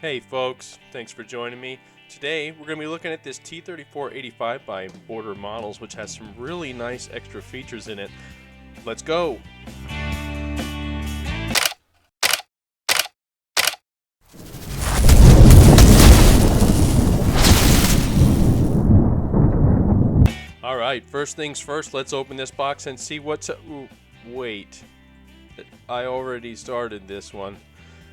Hey folks, thanks for joining me. Today we're going to be looking at this T-34 85 by Border Models, which has some really nice extra features in it. Let's go! Alright, first things first, let's open this box and see what's... Ooh, wait. I already started this one.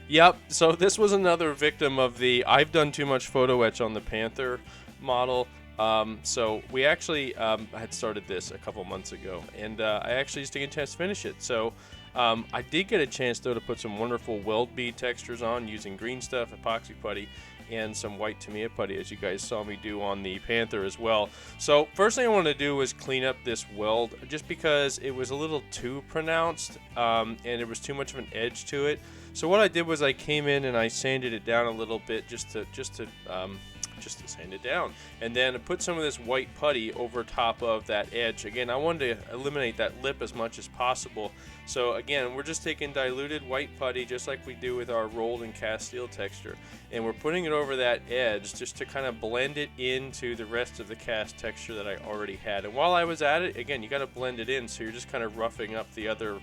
Yep, so this was another victim of the I've done too much photo etch on the Panther model. So we actually had started this a couple months ago, and I actually just didn't get a chance to finish it. So I did get a chance though to put some wonderful weld bead textures on using green stuff, epoxy putty, and some white Tamiya putty, as you guys saw me do on the Panther as well. So first thing I wanted to do was clean up this weld, just because it was a little too pronounced and there was too much of an edge to it. So what I did was I came in and I sanded it down a little bit just to sand it down, and then I put some of this white putty over top of that edge. Again, I wanted to eliminate that lip as much as possible. So again, we're just taking diluted white putty just like we do with our rolled and cast steel texture, and we're putting it over that edge just to kind of blend it into the rest of the cast texture that I already had. And while I was at it, again, you got to blend it in, so you're just kind of roughing up the other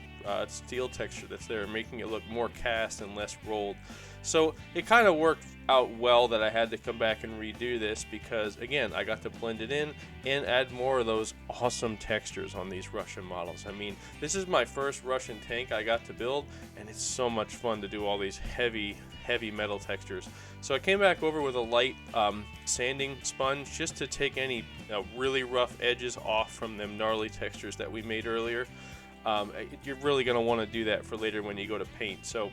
steel texture that's there, making it look more cast and less rolled. So it kind of worked out well that I had to come back and redo this, because again, I got to blend it in and add more of those awesome textures on these Russian models. I mean, this is my first Russian tank I got to build, and it's so much fun to do all these heavy metal textures. So I came back over with a light sanding sponge just to take any really rough edges off from them gnarly textures that we made earlier. You're really going to want to do that for later when you go to paint. So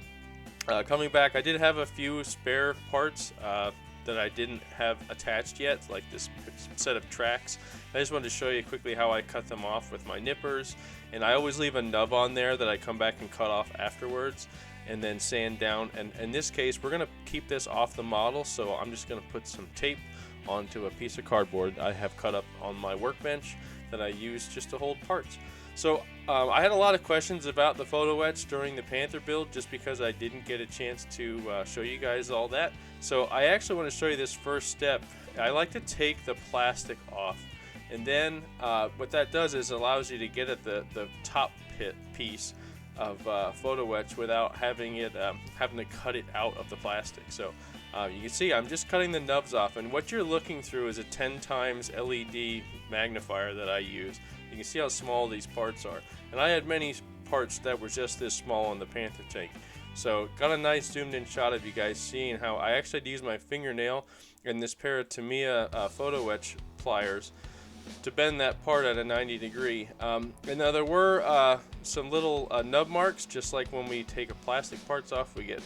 coming back, I did have a few spare parts that I didn't have attached yet, like this set of tracks. I just wanted to show you quickly how I cut them off with my nippers, and I always leave a nub on there that I come back and cut off afterwards and then sand down. And in this case, we're going to keep this off the model, so I'm just going to put some tape onto a piece of cardboard I have cut up on my workbench that I use just to hold parts. So I had a lot of questions about the photo etch during the Panther build, just because I didn't get a chance to show you guys all that. So I actually want to show you this first step. I like to take the plastic off, and then what that does is allows you to get at the top piece of photo etch without having to cut it out of the plastic. So you can see I'm just cutting the nubs off, and what you're looking through is a 10 times LED magnifier that I use. You can see how small these parts are, and I had many parts that were just this small on the Panther tank. So got a nice zoomed in shot of you guys seeing how I actually had to use my fingernail and this pair of Tamiya photo etch pliers to bend that part at a 90 degree. And now there were some little nub marks, just like when we take a plastic parts off we get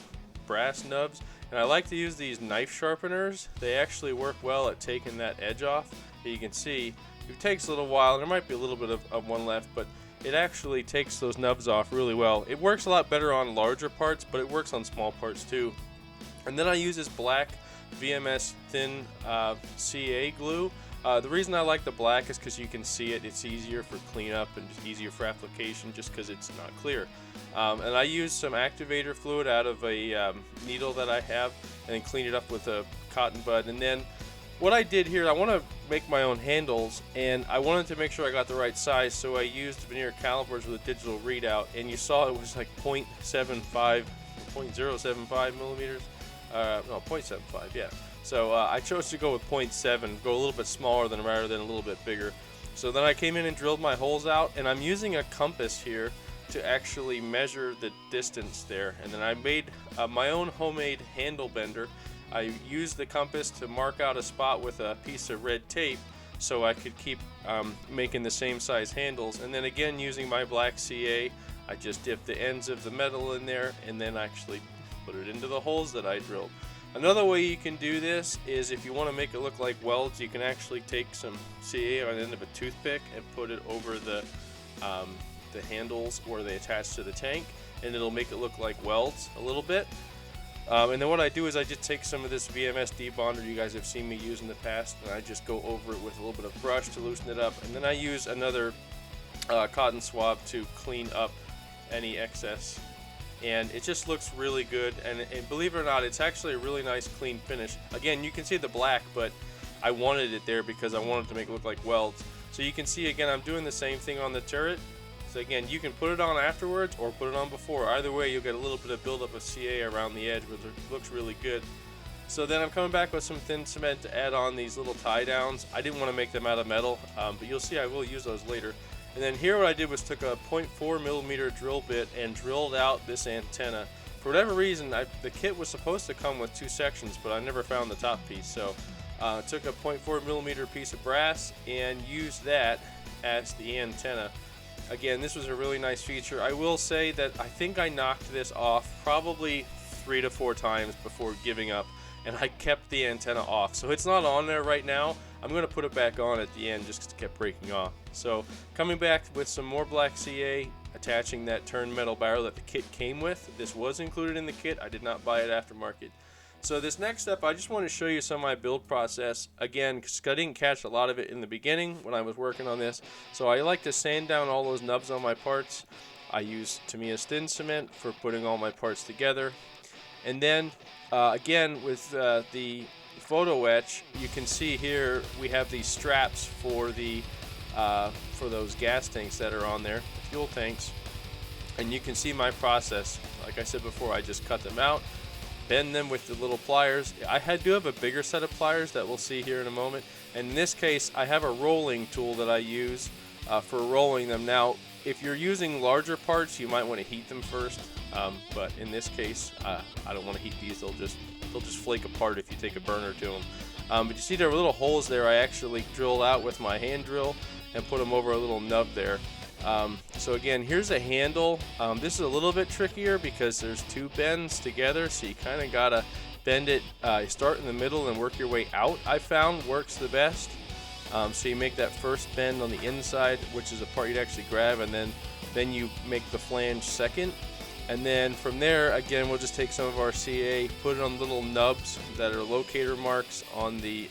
brass nubs, and I like to use these knife sharpeners. They actually work well at taking that edge off. You can see it takes a little while, and there might be a little bit of one left, but it actually takes those nubs off really well. It works a lot better on larger parts, but it works on small parts too. And then I use this black VMS thin CA glue. The reason I like the black is because you can see it. It's easier for cleanup and just easier for application, just because it's not clear. And I use some activator fluid out of a needle that I have, and then clean it up with a cotton bud. And then what I did here, I want to make my own handles, and I wanted to make sure I got the right size, so I used veneer calipers with a digital readout, and you saw it was like 0.75 millimeters. No, 0.75, yeah. So I chose to go with 0.7, go a little bit smaller than rather than a little bit bigger. So then I came in and drilled my holes out, and I'm using a compass here to actually measure the distance there. And then I made my own homemade handle bender. I used the compass to mark out a spot with a piece of red tape so I could keep making the same size handles. And then again, using my black CA, I just dipped the ends of the metal in there and then actually put it into the holes that I drilled. Another way you can do this is, if you want to make it look like welds, you can actually take some CA on the end of a toothpick and put it over the handles where they attach to the tank, and it'll make it look like welds a little bit. And then what I do is I just take some of this VMS debonder you guys have seen me use in the past, and I just go over it with a little bit of brush to loosen it up, and then I use another cotton swab to clean up any excess and it just looks really good. And believe it or not, it's actually a really nice clean finish. Again, you can see the black, but I wanted it there because I wanted to make it look like welds. So you can see, again, I'm doing the same thing on the turret. So again, you can put it on afterwards or put it on before. Either way, you'll get a little bit of buildup of CA around the edge, which looks really good. So then I'm coming back with some thin cement to add on these little tie downs. I didn't want to make them out of metal, but you'll see I will use those later. And then here what I did was took a 0.4mm drill bit and drilled out this antenna. For whatever reason, the kit was supposed to come with 2 sections, but I never found the top piece. So took a 0.4mm piece of brass and used that as the antenna. Again, this was a really nice feature. I will say that I think I knocked this off probably 3 to 4 times before giving up, and I kept the antenna off. So it's not on there right now. I'm going to put it back on at the end just because it kept breaking off. So coming back with some more black CA, attaching that turned metal barrel that the kit came with. This was included in the kit. I did not buy it aftermarket. So this next step, I just want to show you some of my build process. Again, because I didn't catch a lot of it in the beginning when I was working on this. So I like to sand down all those nubs on my parts. I use Tamiya's thin cement for putting all my parts together. And then, again, with the photo etch, you can see here we have these straps for the for those gas tanks that are on there, the fuel tanks. And you can see my process. Like I said before, I just cut them out, bend them with the little pliers. I do have a bigger set of pliers that we'll see here in a moment. And in this case, I have a rolling tool that I use for rolling them. Now, if you're using larger parts, you might want to heat them first. But in this case, I don't want to heat these. They'll just flake apart if you take a burner to them. But you see there were little holes there I actually drilled out with my hand drill and put them over a little nub there. So again, here's a handle. This is a little bit trickier because there's 2 bends together, so you kind of gotta bend it. Start in the middle and work your way out. I found works the best. So you make that first bend on the inside, which is a part you'd actually grab, and then you make the flange second. And then from there, again, we'll just take some of our CA, put it on little nubs that are locator marks on the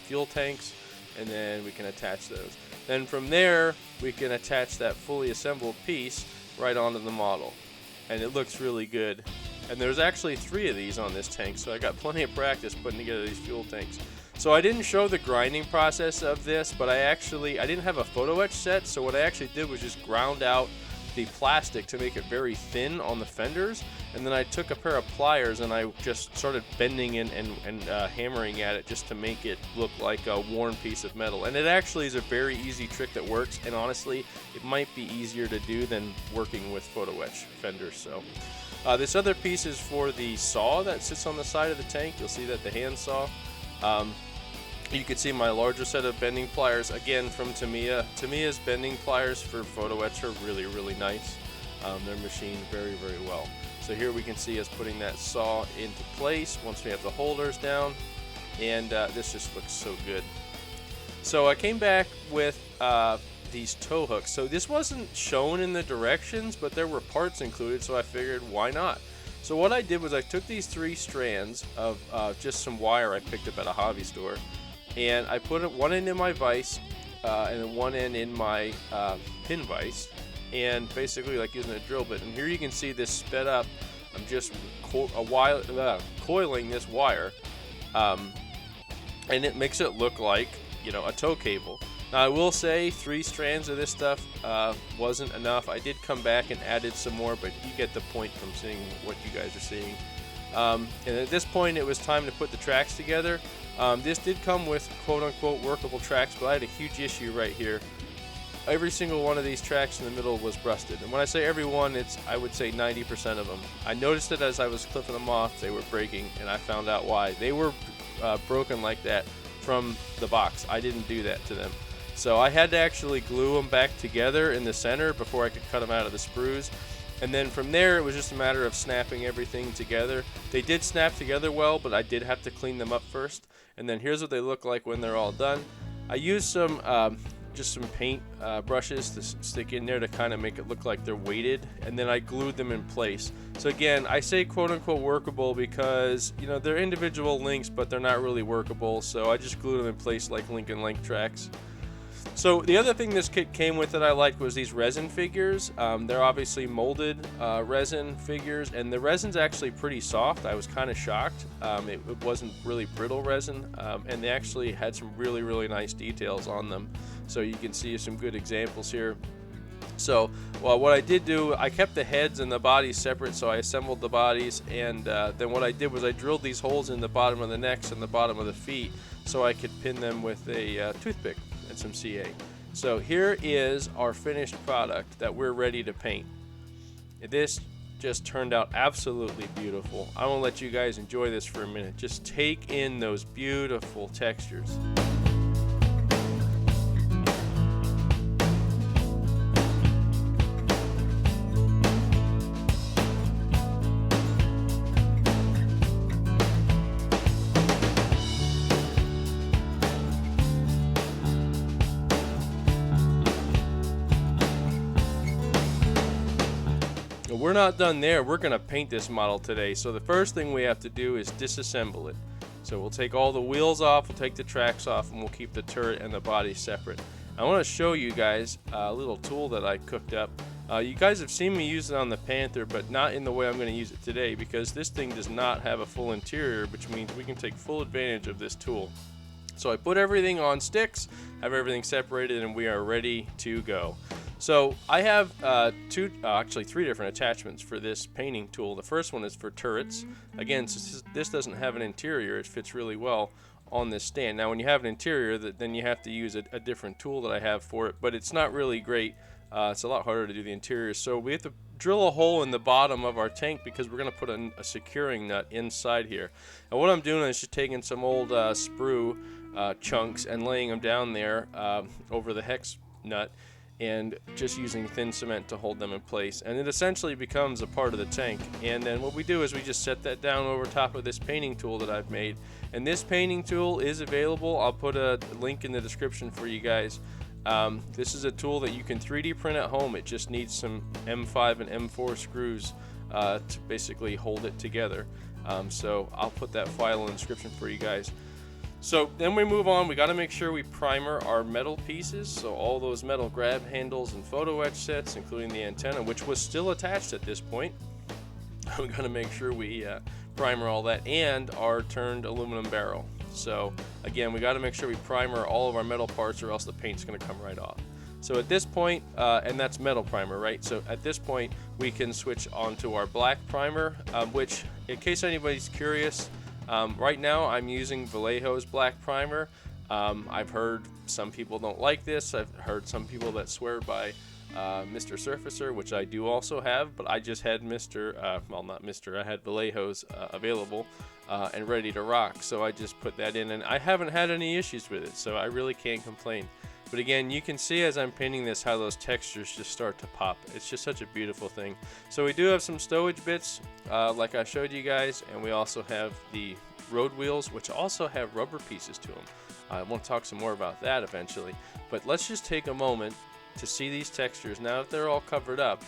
fuel tanks, and then we can attach those. Then from there, we can attach that fully assembled piece right onto the model. And it looks really good. And there's actually 3 of these on this tank, so I got plenty of practice putting together these fuel tanks. So I didn't show the grinding process of this, but I didn't have a photo etch set, so what I actually did was just ground out the plastic to make it very thin on the fenders, and then I took a pair of pliers and I just started bending and hammering at it just to make it look like a worn piece of metal. And it actually is a very easy trick that works, and honestly it might be easier to do than working with photo etch fenders. So this other piece is for the saw that sits on the side of the tank. You'll see that the hand saw. You can see my larger set of bending pliers, again from Tamiya. Tamiya's bending pliers for photo etch are really, really nice. They're machined very, very well. So here we can see us putting that saw into place once we have the holders down, and this just looks so good. So I came back with these tow hooks. So this wasn't shown in the directions, but there were parts included, so I figured why not? So what I did was I took these 3 strands of just some wire I picked up at a hobby store, and I put one end in my vise and then one end in my pin vise, and basically like using a drill bit. And here you can see this sped up. I'm just coiling this wire, and it makes it look like, you know, a tow cable. Now I will say 3 strands of this stuff wasn't enough. I did come back and added some more, but you get the point from seeing what you guys are seeing. And at this point it was time to put the tracks together. This did come with quote-unquote workable tracks, but I had a huge issue right here. Every single one of these tracks in the middle was rusted, and when I say every one, I would say 90% of them. I noticed it as I was clipping them off, they were breaking, and I found out why. They were broken like that from the box. I didn't do that to them. So I had to actually glue them back together in the center before I could cut them out of the sprues. And then from there, it was just a matter of snapping everything together. They did snap together well, but I did have to clean them up first. And then here's what they look like when they're all done. I used some just some paint brushes to stick in there to kind of make it look like they're weighted, and then I glued them in place. So again, I say quote-unquote workable because, you know, they're individual links, but they're not really workable, so I just glued them in place like link and length tracks. So the other thing this kit came with that I liked was these resin figures. They're obviously molded resin figures, and the resin's actually pretty soft. I was kind of shocked. It wasn't really brittle resin, and they actually had some really, really nice details on them. So you can see some good examples here. So, well, what I did do, I kept the heads and the bodies separate, so I assembled the bodies, and then what I did was I drilled these holes in the bottom of the necks and the bottom of the feet so I could pin them with a toothpick and some CA. So here is our finished product that we're ready to paint. This just turned out absolutely beautiful. I want to let you guys enjoy this for a minute. Just take in those beautiful textures. We're not done there. We're going to paint this model today. So the first thing we have to do is disassemble it. So we'll take all the wheels off, we'll take the tracks off, and we'll keep the turret and the body separate. I want to show you guys a little tool that I cooked up. You guys have seen me use it on the Panther, but not in the way I'm going to use it today, because this thing does not have a full interior, which means we can take full advantage of this tool. So I put everything on sticks, have everything separated, and we are ready to go. So I have actually three different attachments for this painting tool. The first one is for turrets. Again, since this doesn't have an interior, it fits really well on this stand. Now when you have an interior, then you have to use a different tool that I have for it, but it's not really great. It's a lot harder to do the interior. So we have to drill a hole in the bottom of our tank because we're going to put a securing nut inside here. And what I'm doing is just taking some old sprue chunks and laying them down there over the hex nut, and just using thin cement to hold them in place, and it essentially becomes a part of the tank. And then what we do is we just set that down over top of this painting tool that I've made, and this painting tool is available. I'll put a link in the description for you guys. This is a tool that you can 3D print at home. It just needs some M5 and M4 screws to basically hold it together. So I'll put that file in the description for you guys. So then we move on. We got to make sure we primer our metal pieces. So all those metal grab handles and photo etch sets, including the antenna, which was still attached at this point. We got to make sure we primer all that, and our turned aluminum barrel. So again, we got to make sure we primer all of our metal parts, or else the paint's going to come right off. So at this point, and that's metal primer, right? So at this point, we can switch on to our black primer, which, in case anybody's curious, right now I'm using Vallejo's black primer. I've heard some people don't like this. I've heard some people that swear by Mr. Surfacer, which I do also have, but I just had I had Vallejo's available and ready to rock, so I just put that in, and I haven't had any issues with it, so I really can't complain. But again, you can see as I'm painting this how those textures just start to pop. It's just such a beautiful thing. So we do have some stowage bits like I showed you guys, and we also have the road wheels, which also have rubber pieces to them. I want to talk some more about that eventually, but let's just take a moment to see these textures. Now that they're all covered up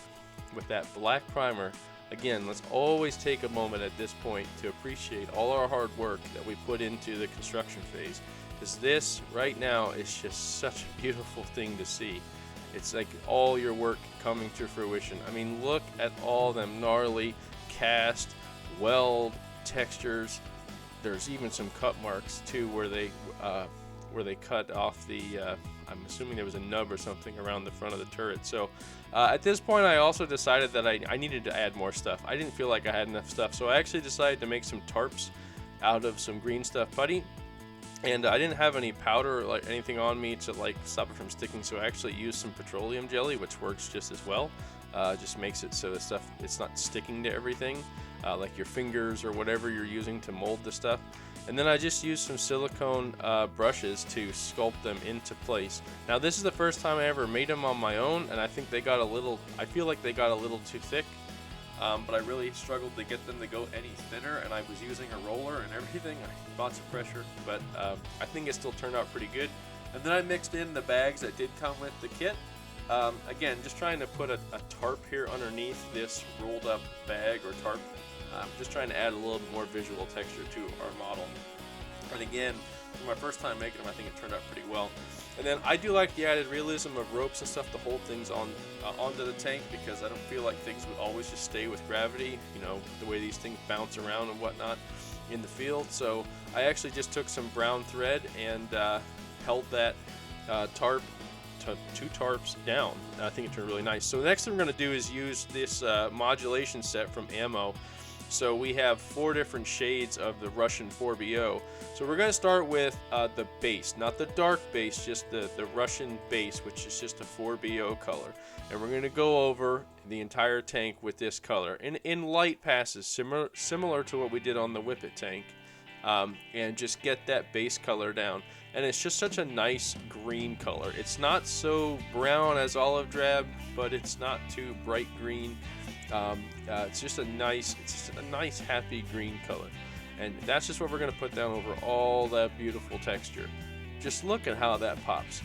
with that black primer, again, let's always take a moment at this point to appreciate all our hard work that we put into the construction phase. Because this right now is just such a beautiful thing to see. It's like all your work coming to fruition. I mean, look at all them gnarly cast, weld textures. There's even some cut marks too, where they cut off the. I'm assuming there was a nub or something around the front of the turret. So at this point, I also decided that I needed to add more stuff. I didn't feel like I had enough stuff, so I actually decided to make some tarps out of some green stuff putty. And I didn't have any powder or like anything on me to like stop it from sticking, so I actually used some petroleum jelly, which works just as well. Just makes it so the stuff, it's not sticking to everything, like your fingers or whatever you're using to mold the stuff. And then I just used some silicone brushes to sculpt them into place. Now this is the first time I ever made them on my own, and I think they got a little, I feel like they got a little too thick. But I really struggled to get them to go any thinner, and I was using a roller and everything. Lots of pressure, but I think it still turned out pretty good. And then I mixed in the bags that did come with the kit. Again, just trying to put a tarp here underneath this rolled up bag or tarp. Just trying to add a little bit more visual texture to our model. And again, for my first time making them, I think it turned out pretty well. And then I do like the added realism of ropes and stuff to hold things on onto the tank, because I don't feel like things would always just stay with gravity, you know, the way these things bounce around and whatnot in the field. So I actually just took some brown thread and held that tarp to 2 tarps down. I think it turned really nice. So the next thing we're going to do is use this modulation set from Ammo. So we have 4 different shades of the Russian 4BO. So we're going to start with the base, not the dark base, just the Russian base, which is just a 4BO color. And we're going to go over the entire tank with this color in light passes, similar to what we did on the Whippet tank, and just get that base color down. And it's just such a nice green color. It's not so brown as olive drab, but it's not too bright green. It's just a nice happy green color, and that's just what we're going to put down over all that beautiful texture. Just look at how that pops.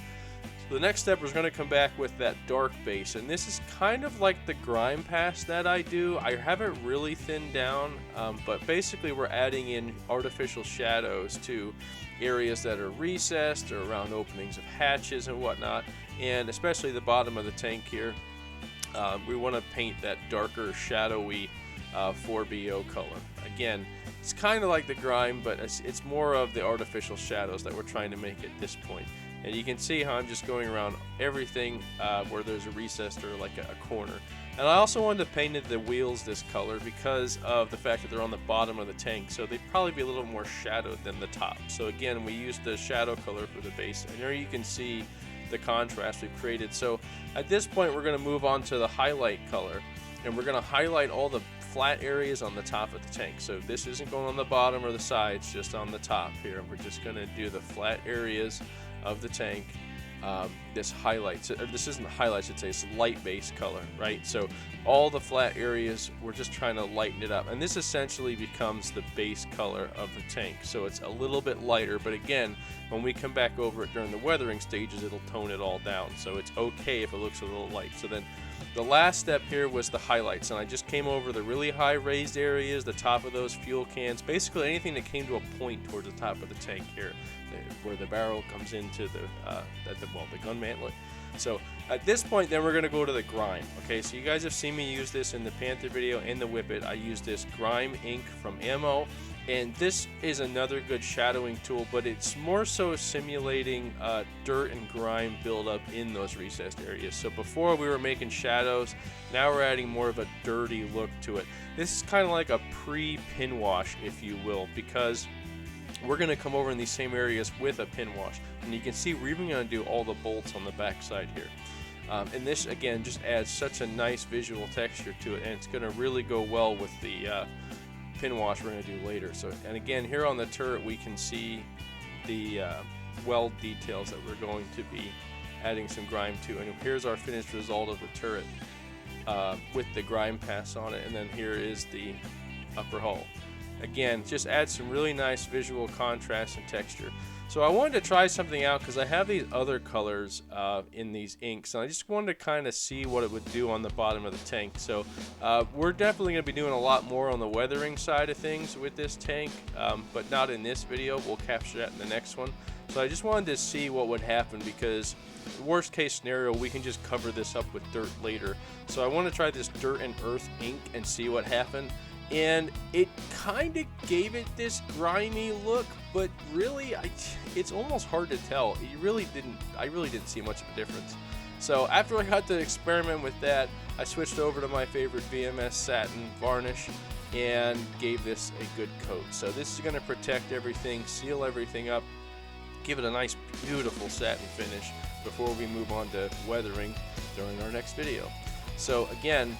So the next step is going to come back with that dark base, and this is kind of like the grime pass that I do. I have it really thinned down, but basically we're adding in artificial shadows to areas that are recessed or around openings of hatches and whatnot, and especially the bottom of the tank here. We want to paint that darker, shadowy 4BO color. Again, it's kind of like the grime, but it's more of the artificial shadows that we're trying to make at this point. And you can see how I'm just going around everything where there's a recess or like a corner. And I also wanted to paint the wheels this color because of the fact that they're on the bottom of the tank, so they'd probably be a little more shadowed than the top. So again, we used the shadow color for the base, and there you can see the contrast we've created. So at this point we're going to move on to the highlight color, and we're going to highlight all the flat areas on the top of the tank. So this isn't going on the bottom or the sides, just on the top here. We're just going to do the flat areas of the tank. This highlights, or this isn't highlights, I'd say it's light base color, right? So all the flat areas, we're just trying to lighten it up, and this essentially becomes the base color of the tank. So it's a little bit lighter, but again, when we come back over it during the weathering stages, it'll tone it all down. So it's okay if it looks a little light. So then the last step here was the highlights, and I just came over the really high raised areas, the top of those fuel cans, basically anything that came to a point towards the top of the tank here, where the barrel comes into the gun mantlet. So at this point, then we're going to go to the grime. Okay, so you guys have seen me use this in the Panther video and the Whippet. I use this grime ink from Ammo, and this is another good shadowing tool, but it's more so simulating dirt and grime buildup in those recessed areas. So before we were making shadows, now we're adding more of a dirty look to it. This is kind of like a pre-pin wash, if you will, because we're going to come over in these same areas with a pin wash, and you can see we're even going to do all the bolts on the back side here. And this again just adds such a nice visual texture to it, and it's going to really go well with the pin wash we're going to do later. So, and again, here on the turret we can see the weld details that we're going to be adding some grime to, and here's our finished result of the turret with the grime pass on it, and then here is the upper hull. Again, just add some really nice visual contrast and texture. So I wanted to try something out because I have these other colors in these inks, and I just wanted to kind of see what it would do on the bottom of the tank. So we're definitely going to be doing a lot more on the weathering side of things with this tank, but not in this video. We'll capture that in the next one. So I just wanted to see what would happen, because worst case scenario, we can just cover this up with dirt later. So I want to try this dirt and earth ink and see what happened. And it kind of gave it this grimy look, but really, it's almost hard to tell. I really didn't see much of a difference. So after I got to experiment with that, I switched over to my favorite VMS satin varnish and gave this a good coat. So this is going to protect everything, seal everything up, give it a nice, beautiful satin finish before we move on to weathering during our next video. So again,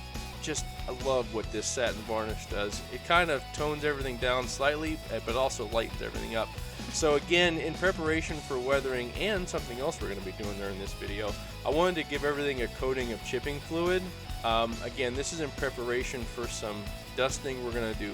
I love what this satin varnish does. It kind of tones everything down slightly, but also lightens everything up. So again, in preparation for weathering and something else we're going to be doing during this video, I wanted to give everything a coating of chipping fluid. Again, this is in preparation for some dusting we're going to do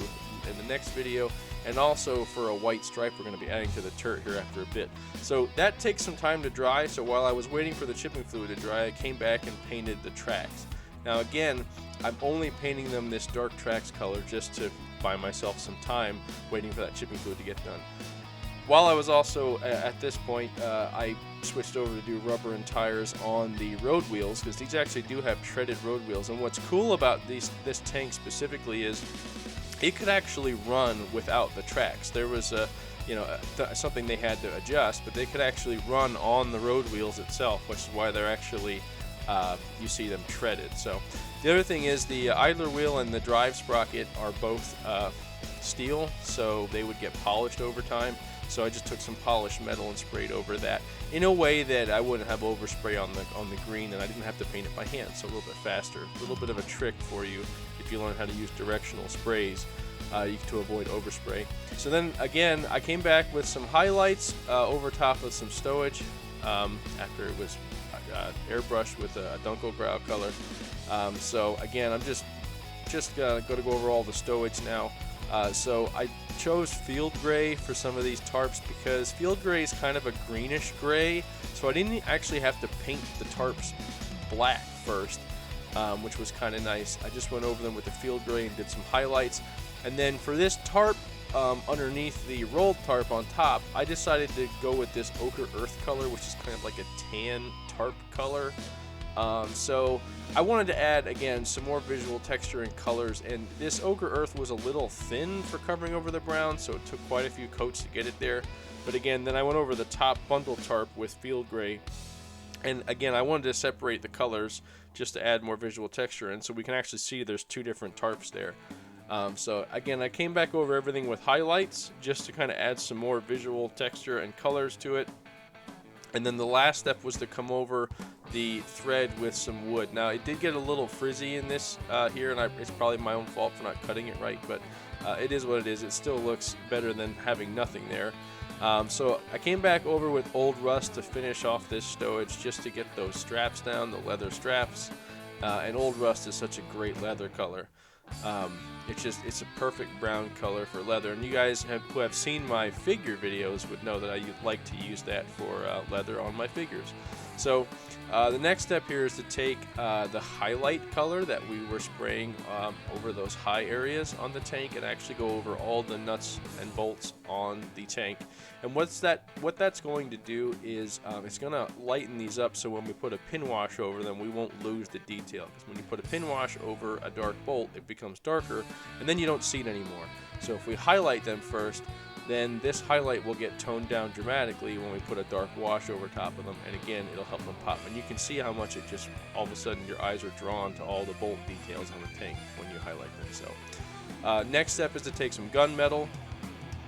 in the next video, and also for a white stripe we're going to be adding to the turret here after a bit. So that takes some time to dry, so while I was waiting for the chipping fluid to dry, I came back and painted the tracks. Now again, I'm only painting them this dark tracks color just to buy myself some time waiting for that chipping fluid to get done. while I was also at this point, I switched over to do rubber and tires on the road wheels, because these actually do have treaded road wheels. And what's cool about this tank specifically is it could actually run without the tracks. There was something they had to adjust, but they could actually run on the road wheels itself, which is why they're actually you see them treaded. So the other thing is the idler wheel and the drive sprocket are both steel, so they would get polished over time. So I just took some polished metal and sprayed over that in a way that I wouldn't have overspray on the green, and I didn't have to paint it by hand, so a little bit faster. A little bit of a trick for you if you learn how to use directional sprays to avoid overspray. So then again, I came back with some highlights over top of some stowage after it was airbrushed with a Dunkelgrau color. So again, I'm just going to go over all the stowage now. So I chose field gray for some of these tarps because field gray is kind of a greenish gray, so I didn't actually have to paint the tarps black first, which was kind of nice. I just went over them with the field gray and did some highlights. And then for this tarp, underneath the rolled tarp on top, I decided to go with this ochre earth color, which is kind of like a tan tarp color. So I wanted to add, again, some more visual texture and colors, and this ochre earth was a little thin for covering over the brown, so it took quite a few coats to get it there. But again, then I went over the top bundle tarp with field gray, and again, I wanted to separate the colors just to add more visual texture, and so we can actually see there's two different tarps there. So again, I came back over everything with highlights just to kind of add some more visual texture and colors to it. And then the last step was to come over the thread with some wood. Now, it did get a little frizzy in this here, and it's probably my own fault for not cutting it right, but it is what it is. It still looks better than having nothing there. So I came back over with old rust to finish off this stowage just to get those straps down, the leather straps. And old rust is such a great leather color. It's a perfect brown color for leather, and you guys who have seen my figure videos would know that I like to use that for leather on my figures. So the next step here is to take the highlight color that we were spraying over those high areas on the tank and actually go over all the nuts and bolts on the tank. And what that's going to do is it's going to lighten these up, so when we put a pin wash over them, we won't lose the detail. Because when you put a pin wash over a dark bolt, it becomes darker, and then you don't see it anymore. So if we highlight them first, then this highlight will get toned down dramatically when we put a dark wash over top of them, and again, it'll help them pop. And you can see how much it just, all of a sudden, your eyes are drawn to all the bolt details on the tank when you highlight them. So next step is to take some gunmetal,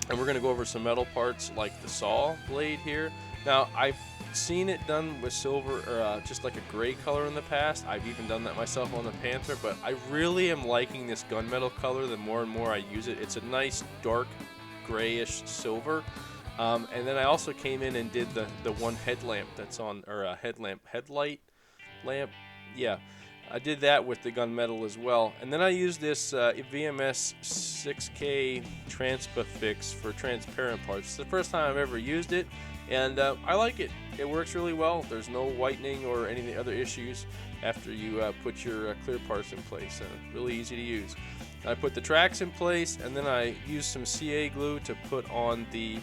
and we're going to go over some metal parts like the saw blade here. Now, I've seen it done with silver or just like a gray color in the past. I've even done that myself on the Panther, but I really am liking this gunmetal color the more and more I use it. It's a nice dark grayish silver. And then I also came in and did the one headlamp that's on, or a headlight lamp. Yeah, I did that with the gunmetal as well. And then I used this VMS 6K Transpa Fix for transparent parts. It's the first time I've ever used it, and I like it. It works really well. There's no whitening or any other issues after you put your clear parts in place. Really easy to use. I put the tracks in place, and then I used some CA glue to put on the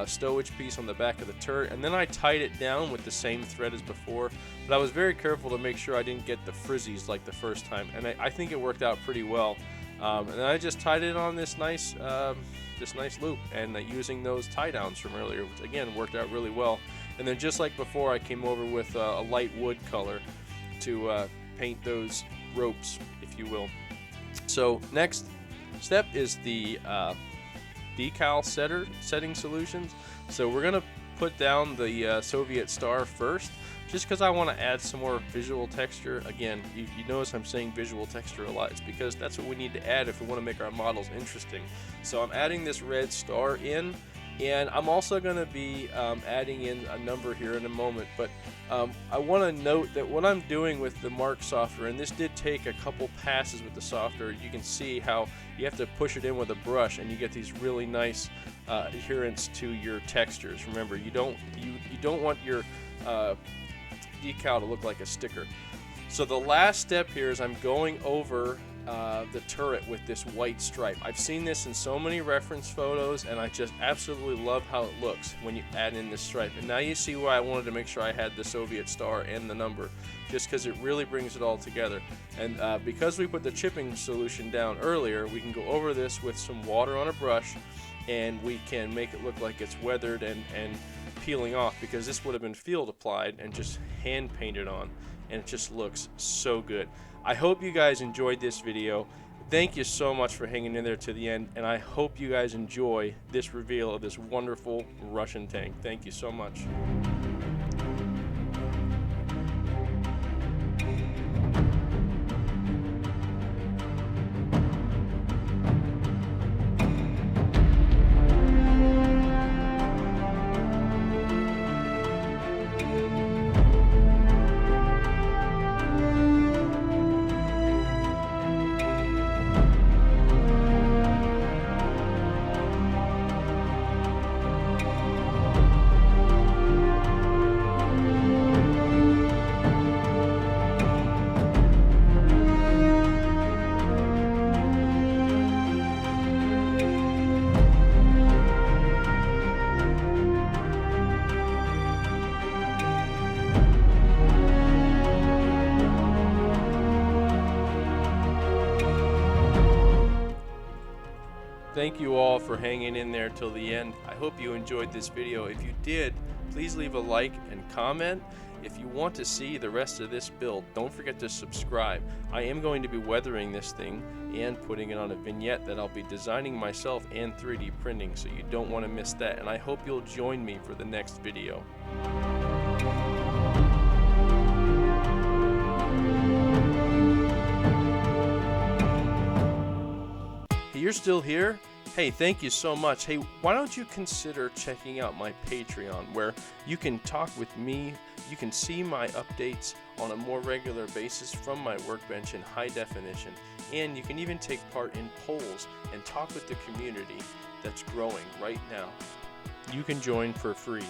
stowage piece on the back of the turret, and then I tied it down with the same thread as before, but I was very careful to make sure I didn't get the frizzies like the first time, and I think it worked out pretty well. And then I just tied it on this nice loop, and using those tie downs from earlier, which again worked out really well. And then just like before, I came over with a light wood color to paint those ropes, if you will. So next step is the decal setting solutions. So we're gonna put down the Soviet Star first, just because I want to add some more visual texture. Again, you notice I'm saying visual texture a lot. It's because that's what we need to add if we want to make our models interesting. So I'm adding this red star in, and I'm also going to be adding in a number here in a moment, but I want to note that what I'm doing with the Mark software, and this did take a couple passes with the software, you can see how you have to push it in with a brush and you get these really nice adherence to your textures. Remember, you don't want your decal to look like a sticker. So the last step here is I'm going over the turret with this white stripe. I've seen this in so many reference photos, and I just absolutely love how it looks when you add in this stripe. And now you see why I wanted to make sure I had the Soviet star and the number, just because it really brings it all together. And because we put the chipping solution down earlier, we can go over this with some water on a brush, and we can make it look like it's weathered and peeling off, because this would have been field applied and just hand painted on, and it just looks so good. I hope you guys enjoyed this video. Thank you so much for hanging in there to the end, and I hope you guys enjoy this reveal of this wonderful Russian tank. Thank you so much. Thank you all for hanging in there till the end. I hope you enjoyed this video. If you did, please leave a like and comment. If you want to see the rest of this build, don't forget to subscribe. I am going to be weathering this thing and putting it on a vignette that I'll be designing myself and 3D printing, so you don't want to miss that. And I hope you'll join me for the next video. You're still here? Hey, thank you so much. Hey, why don't you consider checking out my Patreon, where you can talk with me, you can see my updates on a more regular basis from my workbench in high definition, and you can even take part in polls and talk with the community that's growing right now. You can join for free.